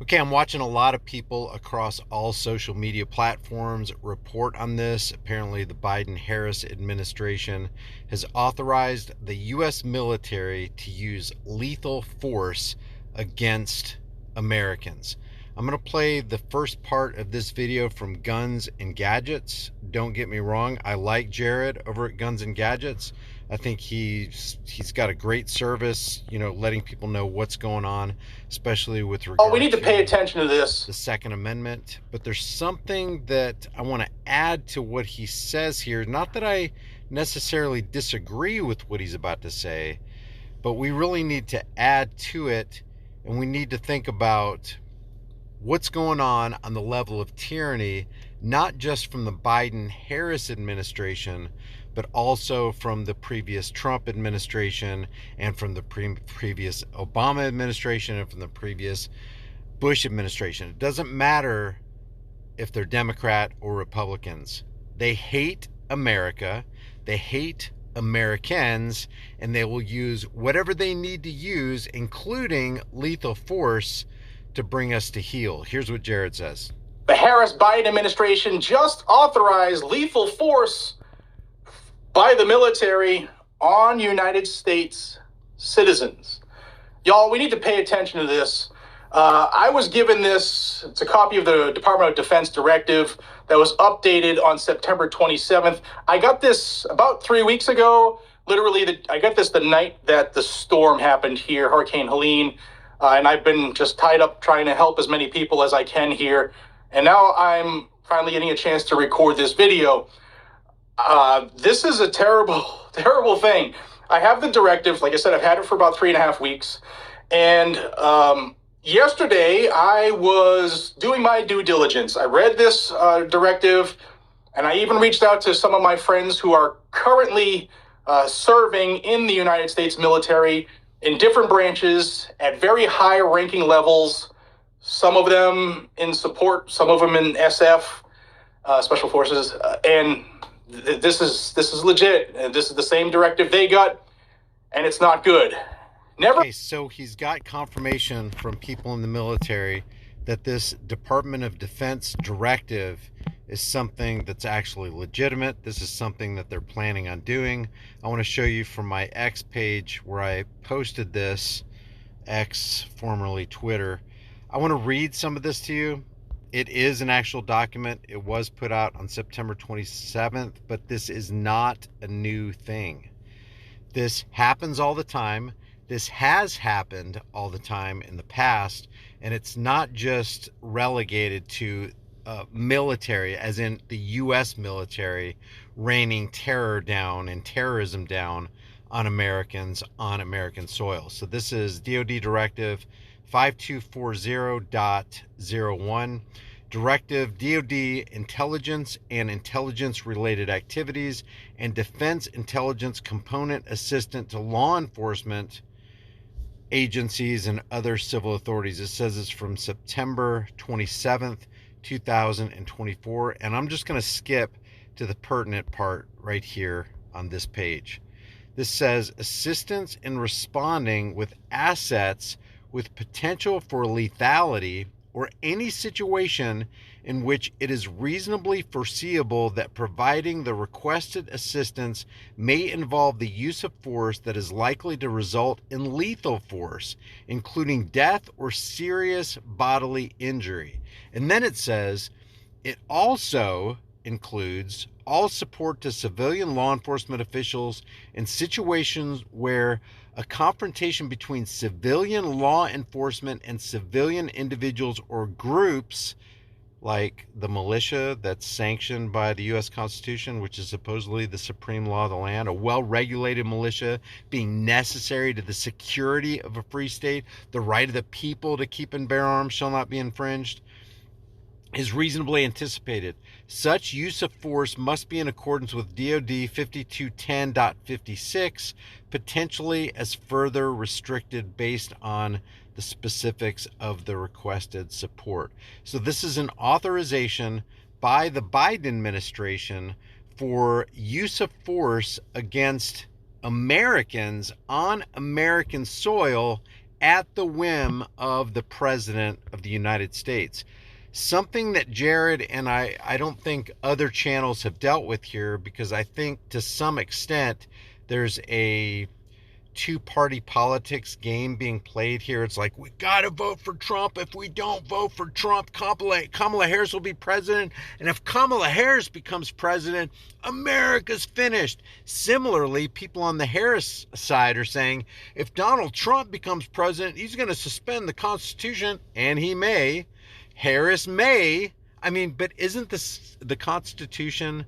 Okay, I'm watching a lot of people across all social media platforms report on this. Apparently, the Biden-Harris administration has authorized the U.S. military to use lethal force against Americans. I'm going to play the first part of this video from Guns and Gadgets. Don't get me wrong, I like Jared over at Guns and Gadgets. I think he's got a great service, letting people know what's going on, especially with Oh, we regard need to pay to attention to this. the Second Amendment. But there's something that I want to add to what he says here. Not that I necessarily disagree with what he's about to say, but we really need to add to it, and we need to think about what's going on the level of tyranny, not just from the Biden-Harris administration, but also from the previous Trump administration and from the previous Obama administration and from the previous Bush administration. It doesn't matter if they're Democrat or Republicans. They hate America. They hate Americans, and they will use whatever they need to use, including lethal force, to bring us to heel. Here's what Jared says. The Harris-Biden administration just authorized lethal force by the military on United States citizens. Y'all, we need to pay attention to this. I was given this. It's a copy of the Department of Defense directive that was updated on September 27th. I got this about 3 weeks ago. Literally, I got this the night that the storm happened here, Hurricane Helene. And I've been just tied up trying to help as many people as I can here. And now I'm finally getting a chance to record this video. This is a terrible, terrible thing. I have the directive. Like I said, I've had it for about 3.5 weeks. And yesterday, I was doing my due diligence. I read this directive, and I even reached out to some of my friends who are currently serving in the United States military in different branches at very high ranking levels, some of them in support, some of them in SF, Special Forces, and this is legit. This is the same directive they got, and it's not good. Okay, so he's got confirmation from people in the military that this Department of Defense directive is something that's actually legitimate. This is something that they're planning on doing. I want to show you from my X page where I posted this, X, formerly Twitter. I want to read some of this to you. It is an actual document. It was put out on September 27th, but this is not a new thing. This happens all the time. This has happened all the time in the past, and it's not just relegated to military, as in the U.S. military, raining terror down and terrorism down on Americans on American soil. So this is DoD Directive 5240.01. Directive DoD Intelligence and Intelligence-Related Activities and Defense Intelligence Component Assistant to Law Enforcement Agencies and Other Civil Authorities. It says it's from September 27th, 2024. And I'm just going to skip to the pertinent part right here on this page. This says assistance in responding with assets with potential for lethality or any situation in which it is reasonably foreseeable that providing the requested assistance may involve the use of force that is likely to result in lethal force, including death or serious bodily injury. And then it says it also includes all support to civilian law enforcement officials in situations where a confrontation between civilian law enforcement and civilian individuals or groups, like the militia that's sanctioned by the U.S. Constitution, which is supposedly the supreme law of the land, a well-regulated militia being necessary to the security of a free state, the right of the people to keep and bear arms shall not be infringed, is reasonably anticipated. Such use of force must be in accordance with DoD 5210.56, potentially as further restricted based on the specifics of the requested support. So this is an authorization by the Biden administration for use of force against Americans on American soil at the whim of the President of the United States. Something that Jared and I don't think other channels have dealt with here, because I think to some extent there's a two-party politics game being played here. It's like, we gotta vote for Trump. If we don't vote for Trump, Kamala Harris will be president, and if Kamala Harris becomes president, America's finished. Similarly, people on the Harris side are saying, if Donald Trump becomes president, he's going to suspend the Constitution, and he may. Harris may. I mean, but isn't the Constitution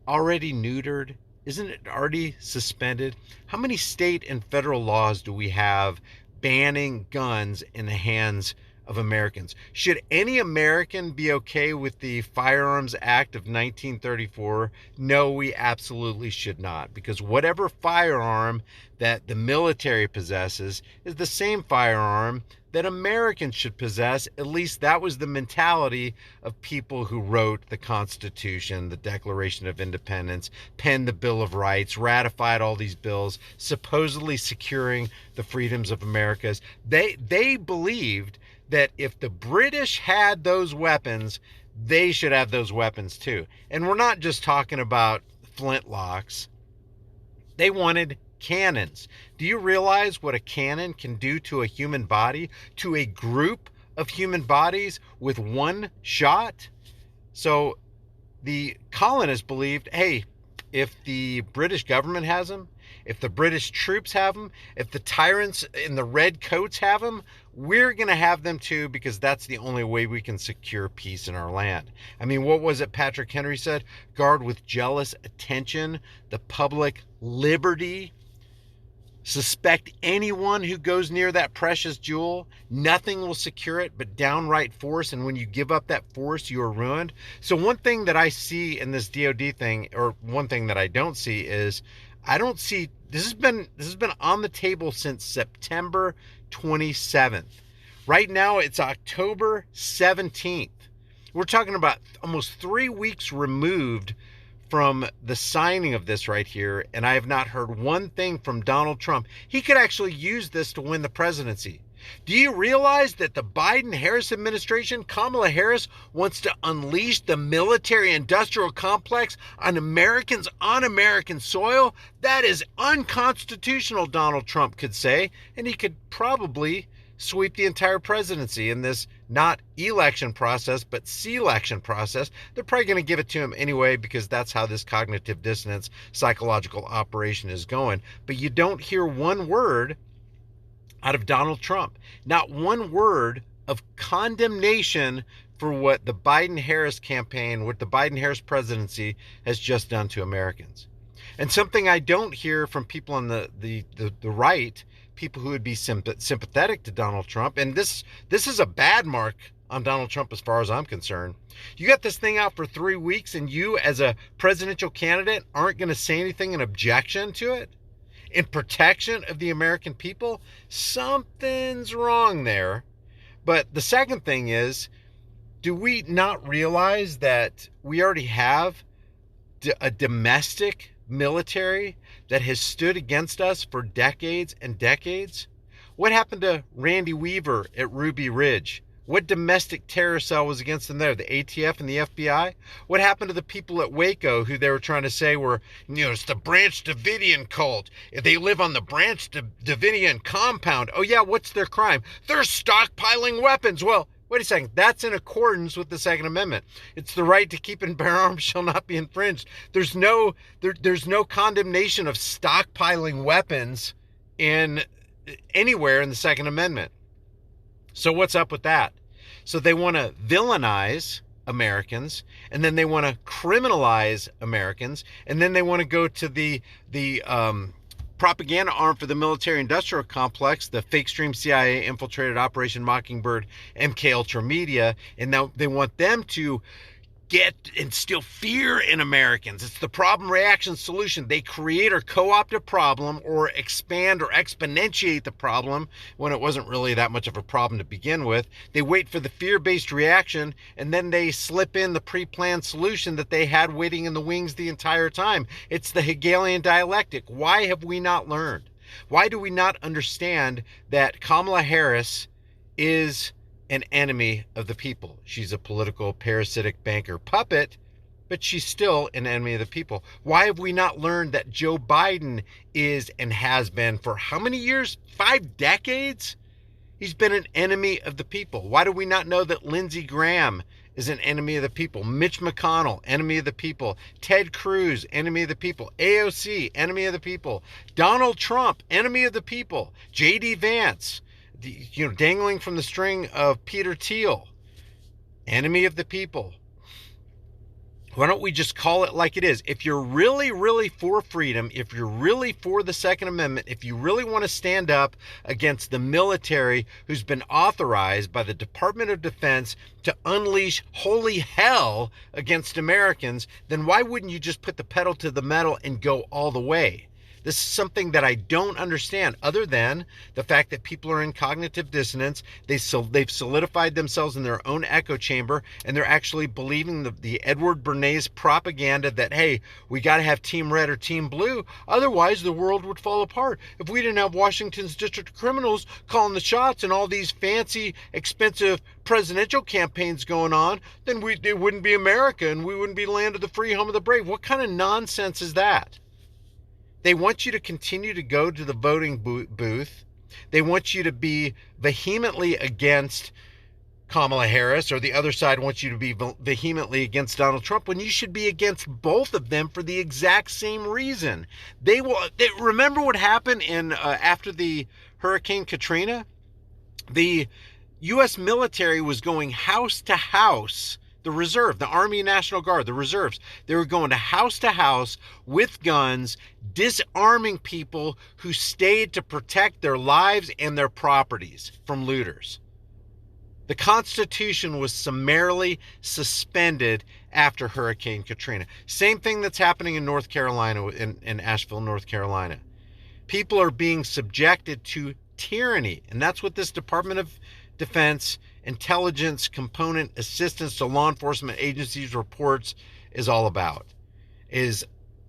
already neutered? Isn't it already suspended? How many state and federal laws do we have banning guns in the hands of Americans? Should any American be okay with the Firearms Act of 1934? No, we absolutely should not, because whatever firearm that the military possesses is the same firearm that Americans should possess. At least that was the mentality of people who wrote the Constitution, the Declaration of Independence, penned the Bill of Rights, ratified all these bills, supposedly securing the freedoms of Americans. They believed that if the British had those weapons, they should have those weapons too. And we're not just talking about flintlocks. They wanted cannons. Do you realize what a cannon can do to a human body, to a group of human bodies with one shot? So the colonists believed, hey, if the British government has them, if the British troops have them, if the tyrants in the red coats have them, we're going to have them too, because that's the only way we can secure peace in our land. I mean, what was it Patrick Henry said? Guard with jealous attention the public liberty. Suspect anyone who goes near that precious jewel. Nothing will secure it but downright force, and when you give up that force, you are ruined. So one thing that I see in this DOD thing, or one thing that I don't see, is I don't see, this has been on the table since September 27th. Right now it's October 17th. We're talking about almost 3 weeks removed from the signing of this right here, and I have not heard one thing from Donald Trump. He could actually use this to win the presidency. Do you realize that the Biden-Harris administration, Kamala Harris, wants to unleash the military-industrial complex on Americans on American soil? That is unconstitutional, Donald Trump could say, and he could probably sweep the entire presidency in this not election process, but selection process. They're probably going to give it to him anyway, because that's how this cognitive dissonance psychological operation is going. But you don't hear one word out of Donald Trump. Not one word of condemnation for what the Biden-Harris campaign, what the Biden-Harris presidency has just done to Americans. And something I don't hear from people on the right, people who would be sympathetic to Donald Trump, and this is a bad mark on Donald Trump as far as I'm concerned. You got this thing out for 3 weeks, and you as a presidential candidate aren't going to say anything in objection to it, in protection of the American people. Something's wrong there. But the second thing is, do we not realize that we already have a domestic military that has stood against us for decades and decades? What happened to Randy Weaver at Ruby Ridge? What domestic terror cell was against them there? The ATF and the FBI? What happened to the people at Waco who they were trying to say were, it's the Branch Davidian cult. If they live on the Branch Davidian compound. Oh yeah, what's their crime? They're stockpiling weapons. Well, wait a second. That's in accordance with the Second Amendment. It's the right to keep and bear arms shall not be infringed. There's no condemnation of stockpiling weapons anywhere in the Second Amendment. So what's up with that? So they want to villainize Americans, and then they want to criminalize Americans, and then they want to go to the propaganda arm for the military-industrial complex, the fake stream CIA infiltrated Operation Mockingbird, MK Ultra Media, and now they want them to get and instill fear in Americans. It's the problem reaction solution. They create or co-opt a problem, or expand or exponentiate the problem when it wasn't really that much of a problem to begin with. They wait for the fear-based reaction, and then they slip in the pre-planned solution that they had waiting in the wings the entire time. It's the Hegelian dialectic. Why have we not learned? Why do we not understand that Kamala Harris is an enemy of the people? She's a political parasitic banker puppet, but she's still an enemy of the people. Why have we not learned that Joe Biden is and has been for how many years? 5 decades? He's been an enemy of the people. Why do we not know that Lindsey Graham is an enemy of the people? Mitch McConnell, enemy of the people. Ted Cruz, enemy of the people. AOC, enemy of the people. Donald Trump, enemy of the people. J.D. Vance, dangling from the string of Peter Thiel, enemy of the people. Why don't we just call it like it is? If you're really, really for freedom, if you're really for the Second Amendment, if you really want to stand up against the military who's been authorized by the Department of Defense to unleash holy hell against Americans, then why wouldn't you just put the pedal to the metal and go all the way? This is something that I don't understand, other than the fact that people are in cognitive dissonance. They've solidified themselves in their own echo chamber, and they're actually believing the Edward Bernays propaganda that, hey, we got to have Team Red or Team Blue, otherwise the world would fall apart. If we didn't have Washington's district criminals calling the shots and all these fancy, expensive presidential campaigns going on, then it wouldn't be America, and we wouldn't be land of the free, home of the brave. What kind of nonsense is that? They want you to continue to go to the voting booth. They want you to be vehemently against Kamala Harris, or the other side wants you to be vehemently against Donald Trump, when you should be against both of them for the exact same reason. Remember what happened after the Hurricane Katrina? The U.S. military was going house to house. The reserve, the Army National Guard, the reserves, they were going to house with guns, disarming people who stayed to protect their lives and their properties from looters. The Constitution was summarily suspended after Hurricane Katrina. Same thing that's happening in North Carolina, in Asheville, North Carolina. People are being subjected to tyranny, and that's what this Department of Defense Intelligence Component Assistance to Law Enforcement Agencies reports is all about, is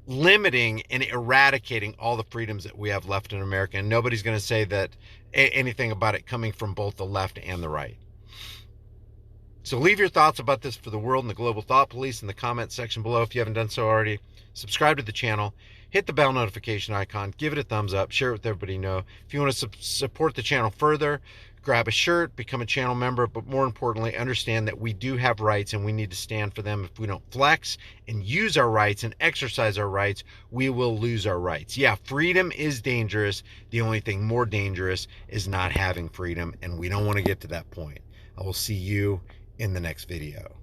limiting and eradicating all the freedoms that we have left in America. And nobody's going to say that anything about it coming from both the left and the right. So leave your thoughts about this for the world and the global thought police in the comment section below. If you haven't done so already, subscribe to the channel, hit the bell notification icon, give it a thumbs up, share it with everybody you know. If you want to support the channel further, grab a shirt, become a channel member, but more importantly, understand that we do have rights and we need to stand for them. If we don't flex and use our rights and exercise our rights, we will lose our rights. Yeah, freedom is dangerous. The only thing more dangerous is not having freedom, and we don't want to get to that point. I will see you in the next video.